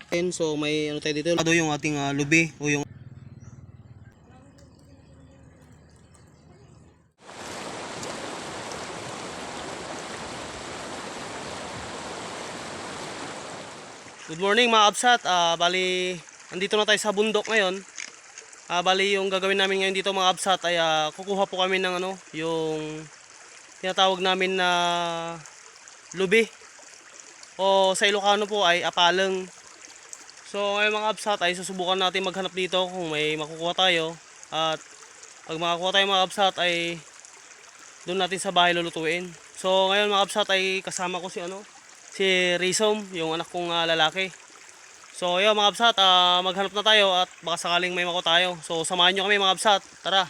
So may ano tayo dito, ado yung ating lubi o yung Good morning mga kabsat. Bali andito na tayo sa bundok ngayon. Bali yung gagawin namin ngayon dito mga kabsat ay kukuha po kami ng ano, yung tinatawag namin na lubi o sa Ilocano po ay apaleng. So ngayon mga kabsat ay susubukan natin maghanap dito kung may makukuha tayo, at pag makakuha tayo mga kabsat ay doon natin sa bahay lulutuin. So ngayon mga kabsat ay kasama ko si Rizom, yung anak kong lalaki. So yun mga kabsat, maghanap na tayo at baka sakaling may makuha tayo. So samahan nyo kami mga kabsat, tara.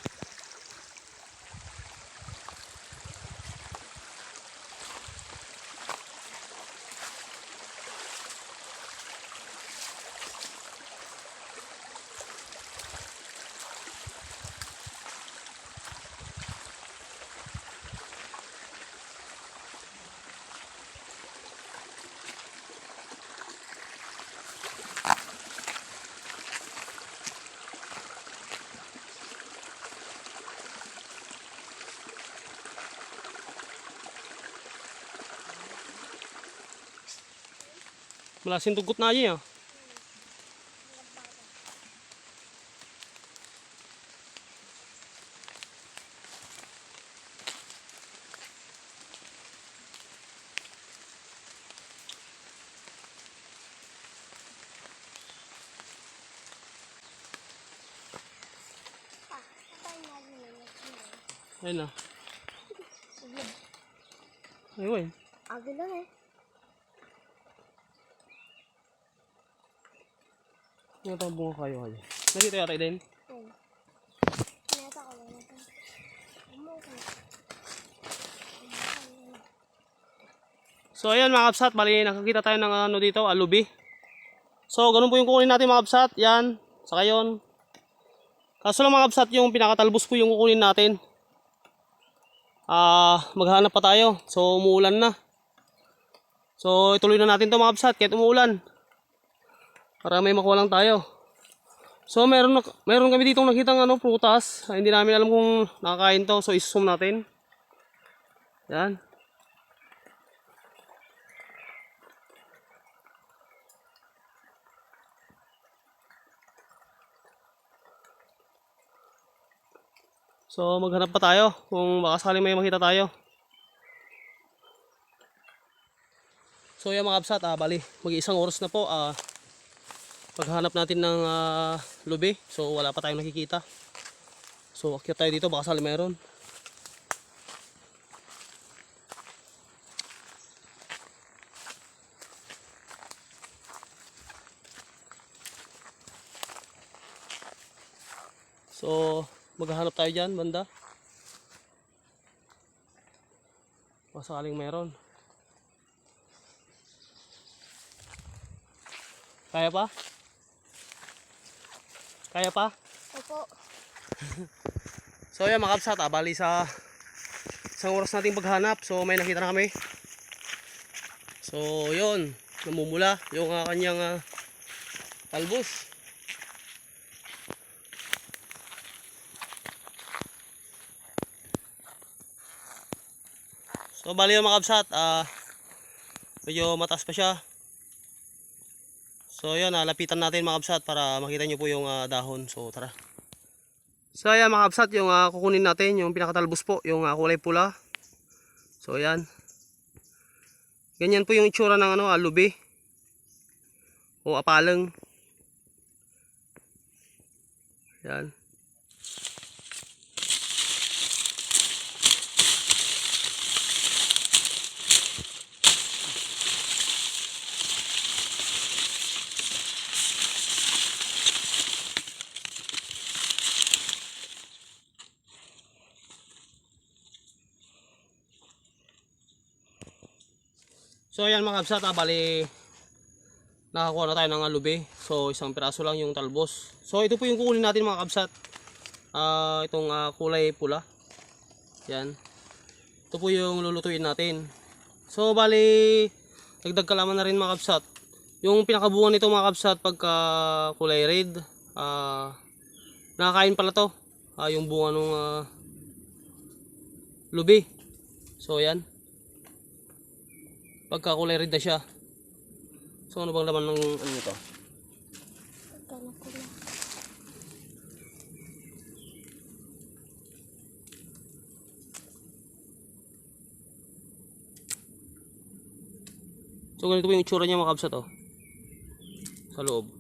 Malasin tugot na aja ya. Ayun na. Ayun. Agad lang eh. Ano tawag bunga kayo kayo? Nandito yata din? Oo. Nasa ko lang natin. So ayan mga kabsat, bali nakakita tayo ng ano dito, alubi. So ganun po yung kukunin natin mga kabsat. Yan, saka yun. Kaso lang mga kabsat, yung pinakatalbos po yung kukunin natin. Maghanap pa tayo. So umuulan na. So ituloy na natin to mga kabsat kahit umuulan, para may makuha lang tayo. So meron kami ditong nakitang prutas. Hindi namin alam kung nakakain to. So isusum natin. Yan. So maghanap pa tayo kung baka sakaling may makita tayo. So yan mga kabsat, bali mag-iisang oras na po paghanap natin ng lubi. So wala pa tayong nakikita. So akyat tayo dito, baka sakaling meron. So maghahanap tayo dyan banda, baka sakaling meron. Kaya pa? Kaya pa? Opo. So yan mga kabsat, bali sa isang oras nating paghanap, so may nakita na kami. So yun, namumula yung kanyang talbos. So bali yung mga kabsat, medyo mataas pa siya. So yun, lapitan natin mga kabsat para makita nyo po yung dahon. So tara. So ayan mga kabsat, yung kukunin natin, yung pinakatalbos po, yung kulay pula. So ayan. Ganyan po yung itsura ng lubi o apaleng. Ayan. So ayan mga kabsat, bali nakakuha na tayo ng lubi. So isang piraso lang yung talbos. So ito po yung kukunin natin mga kabsat. Itong kulay pula. Yan. Ito po yung lulutuin natin. So bali dagdag kalaman na rin mga kabsat Yung pinakabunga nito mga kabsat pagka kulay red, nakakain pala to. Yung bunga nung lubi. So yan. Pagka kulay red na siya. So ano bang laman ng ano nito? Pagkano ko na. So ganito po yung itsura niya mga kabsat oh. Sa loob.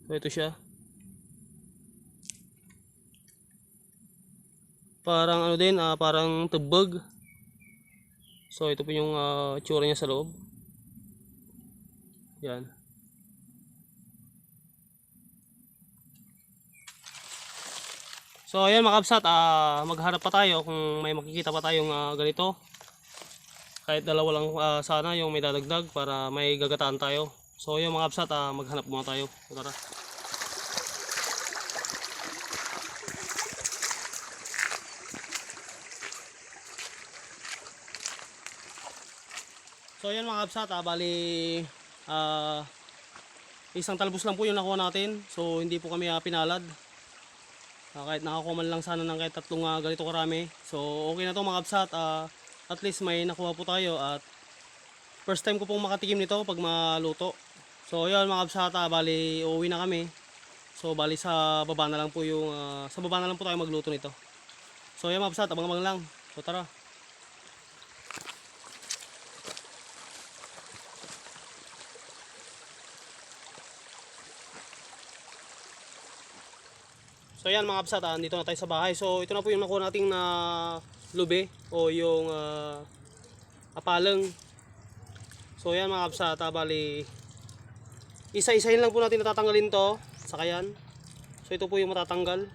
So ito siya. Parang ano din, parang tubag. So ito po yung itsura niya sa loob. Yan. So ayan mga kabsat, magharap pa tayo kung may makikita pa tayong ganito. Kahit dalawa lang sana yung may dadagdag para may gagataan tayo. So ayan mga kabsat, maghanap muna tayo. Tara. So ayan mga kabsat, bali isang talbos lang po yung nakuha natin. So hindi po kami pinalad. Kahit nakakuha man lang sana ng kahit tatlong ganito karami. So okay na to mga kabsat. At least may nakuha po tayo. At first time ko pong makatikim nito pag maluto. So yun mga kabsat, bali uuwi na kami. So bali sa baba na lang po yung sa baba na lang po tayo magluto nito. So yun mga kabsat, abang-abang lang. So tara. So yan mga kabsat, dito na tayo sa bahay. So ito na po yung nakuha nating na lube o yung apaleng. So yan mga kabsat, bali isa-isahin lang po natin natatanggalin to. Saka yan. So ito po yung matatanggal.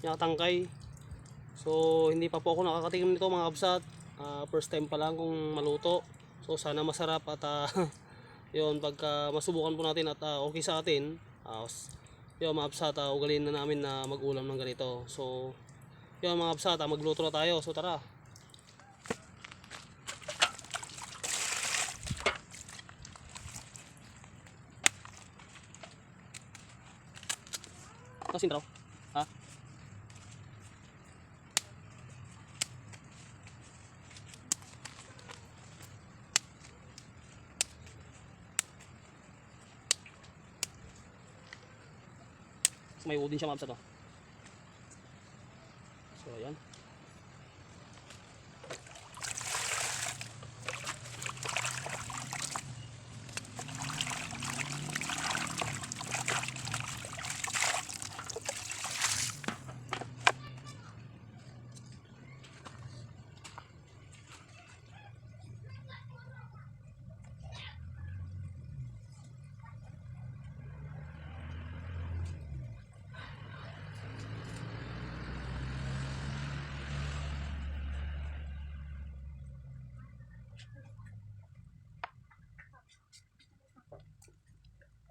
Yung tangkay. So hindi pa po ako nakakatikim nito mga kabsat. First time pa lang kung maluto. So sana masarap at yun, pagka masubukan po natin at okay sa atin, yun mga kabsat, ugalin na namin na mag-ulam ng ganito. So yun mga kabsat, magluto na tayo. So tara. Tasin raw. Ha? So, may wood din siya mga kabsat oh. So ayan.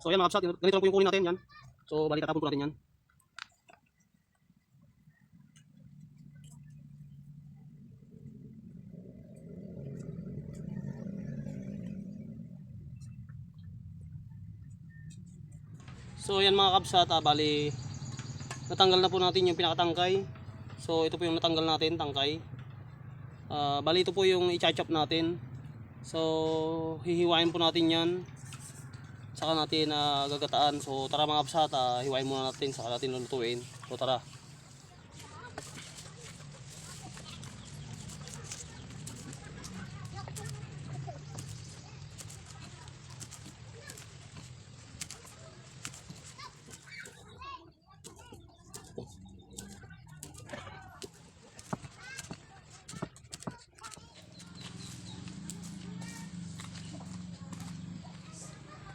So ayan mga kabsat, ganito lang po yung kunin natin yan. So bali tatapon po natin yan. So ayan mga kabsat, bali natanggal na po natin yung pinakatangkay. So ito po yung natanggal natin, tangkay. Bali ito po yung i-chop natin. So hihiwain po natin yan. Saka natin gagataan. So tara mga kabsat, hiwain muna natin saka natin lulutuin. So tara.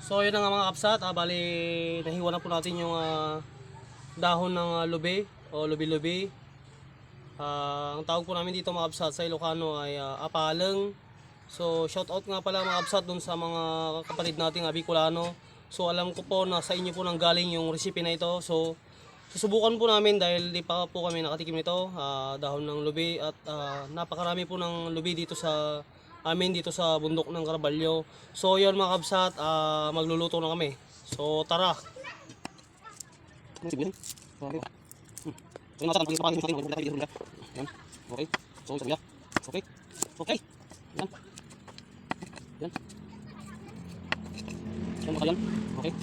So yun na nga mga kabsat, bali nahiwa na po natin yung dahon ng lube o lubi-lubi. Ang tawag po namin dito mga kabsat sa Ilocano ay apaleng. So shout out nga pala mga kabsat dun sa mga kapatid nating Bicolano. So alam ko po na sa inyo po nang galing yung recipe na ito. So susubukan po namin dahil di pa po kami nakatikim nito, dahon ng lubi at napakarami po ng lubi dito sa amin dito sa bundok ng Carballo. So yun mga kabsat, magluluto na kami. So tara. Okay. So sabi. Okay. Okay. Yan. Yan. Yan mga yan. Okay.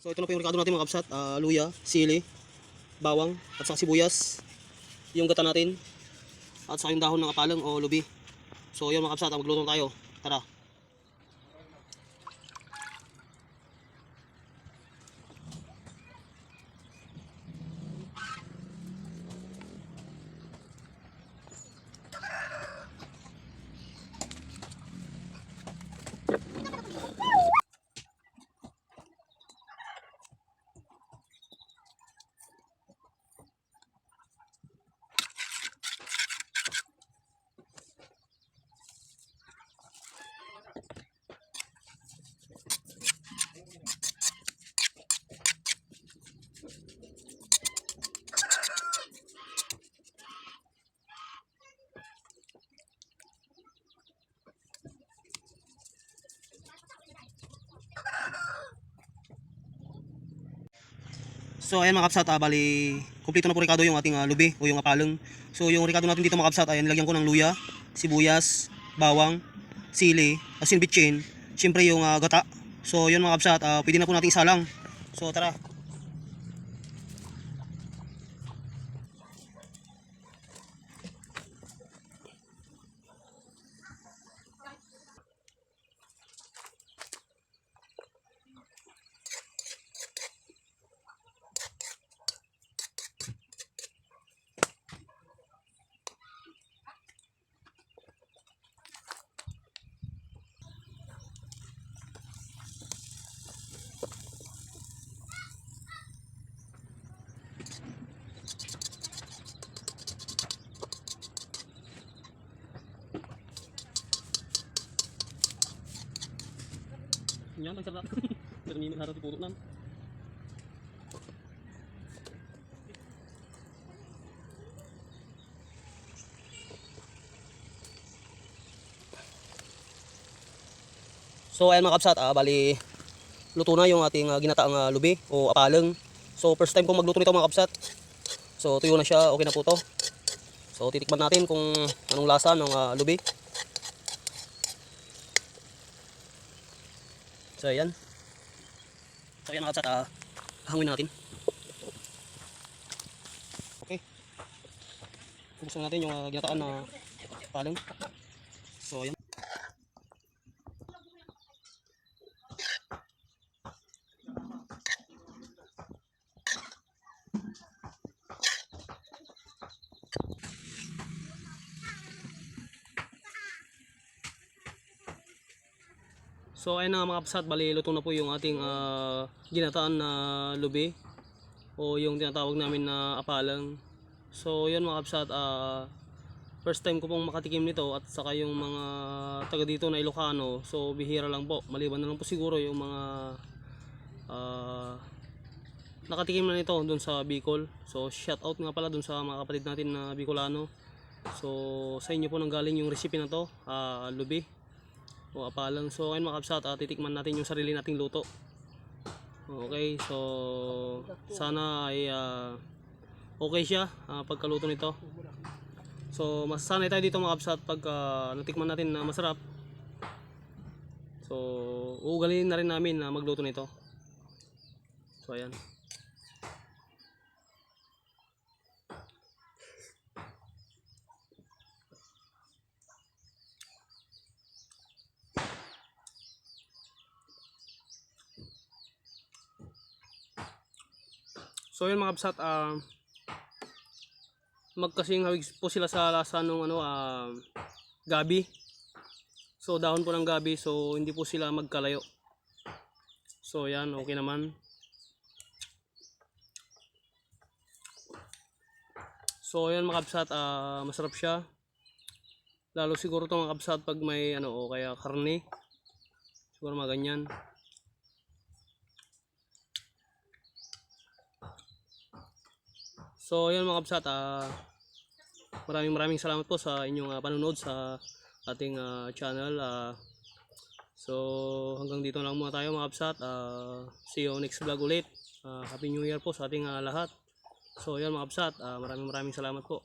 So ito na po yung rekado natin mga kabsat, luya, sili, bawang, at saka sibuyas, yung gata natin, at saka yung dahon ng apalang o lubi. So yun mga kabsat, magluto na tayo. Tara. So ayan mga kabsat, bali kumpleto na po rekado yung ating lubi o yung apalang. So yung rekado natin dito mga kabsat, ayan, nilagyan ko ng luya, sibuyas, bawang, sili, asin bitchin, syempre yung gata. So yun mga kabsat, pwede na po natin isalang. So tara. Yan, nagsarap. Pero hindi harap iputo na. So ayan mga kabsat, bali luto na yung ating ginataang lubi o apalang. So first time kong magluto nito mga kabsat. So tuyo na siya, okay na po to. So titikman natin kung anong lasa ng lubi. So ayan. So ayan mga kabsat, hangin natin. Okay. Buksan natin yung ginataan na apalang. So ayan. So ayun na mga kapsat, bali luto na po yung ating ginataan na lubi o yung tinatawag namin na apalang. So yun mga kapsat, first time ko pong makatikim nito at saka yung mga taga dito na Ilocano, so bihira lang po, maliban na lang po siguro yung mga nakatikim na nito dun sa Bicol. So shout out nga pala dun sa mga kapatid natin na Bicolano. So sa inyo po nanggaling yung recipe na to, lubi o apalang. So ayun mga kabsat, titikman natin yung sarili nating luto. Okay, so sana ay okay siya pagkaluto nito. So masasanay tayo dito mga kabsat pag natikman natin na masarap. So uugalin na rin namin na magluto nito. So ayan. So yun mga kabsat, magkasing hawig po sila sa lasa nung gabi. So dahon po ng gabi, so hindi po sila magkalayo. So yan, okay naman. So yan mga kabsat, masarap siya. Lalo siguro itong mga kabsat pag may o kaya karne. Siguro mga ganyan. So yan mga kabsat, maraming salamat po sa inyong panonood sa ating channel. So hanggang dito lang muna tayo mga kabsat. See you next vlog ulit. Happy New Year po sa ating lahat. So yan mga kabsat, maraming salamat po.